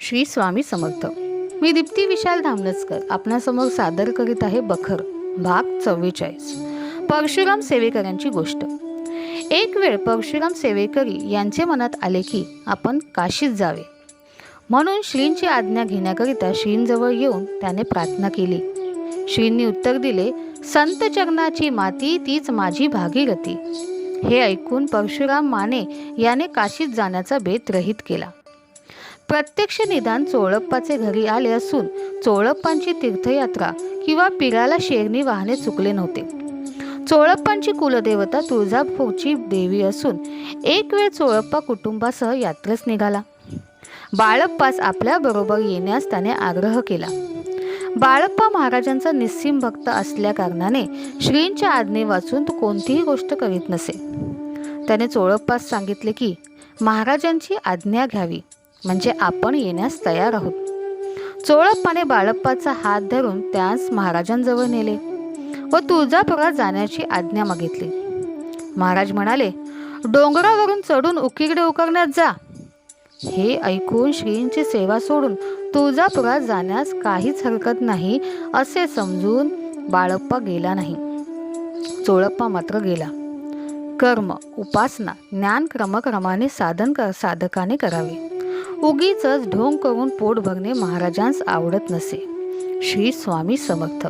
श्री स्वामी समर्थ. मी दीप्ती विशाल धामनसकर आपणासमोर सादर करीत आहे बखर भाग 44. परशुराम सेवेकरांची गोष्ट. एक वेळ परशुराम सेवेकरी यांचे मनात आले की आपण काशीत जावे. म्हणून श्रींची आज्ञा घेण्याकरिता श्रींजवळ येऊन त्याने प्रार्थना केली. श्रींनी उत्तर दिले, संत चरणाची माती तीच माझी भागीरथी. हे ऐकून परशुराम माने याने काशीत जाण्याचा बेत रहित केला. प्रत्यक्ष निदान चोळप्पाचे घरी आले असून चोळप्पांची तीर्थयात्रा किंवा पिराला शेरणी वाहने चुकले नव्हते. चोळप्पांची कुलदेवता तुळजापूरची देवी असून एक वेळ चोळप्पा कुटुंबासह यात्रेस निघाला. बाळप्पास आपल्याबरोबर येण्यास त्याने आग्रह केला. बाळप्पा महाराजांचा निस्सीम भक्त असल्या कारणाने श्रींच्या आज्ञे वाचून तो कोणतीही गोष्ट करीत नसे. त्याने चोळप्पास सांगितले की महाराजांची आज्ञा घ्यावी, म्हणजे आपण येण्यास तयार आहोत. चोळप्पाने बाळप्पाचा हात धरून त्यास महाराजांजवळ नेले व तुळजापुरात जाण्याची आज्ञा मागितली. महाराज म्हणाले, डोंगरावरून चढून उकिरडे उकरण्यात जा. हे ऐकून श्रींची सेवा सोडून तुळजापुरात जाण्यास काहीच हरकत नाही असे समजून बाळप्पा गेला नाही. चोळप्पा मात्र गेला. कर्म, उपासना, ज्ञान क्रमक्रमाने साधकाने करावे. उगीच ढोंग करून पोट भरणे महाराजांस आवडत नसे. श्री स्वामी समर्थ.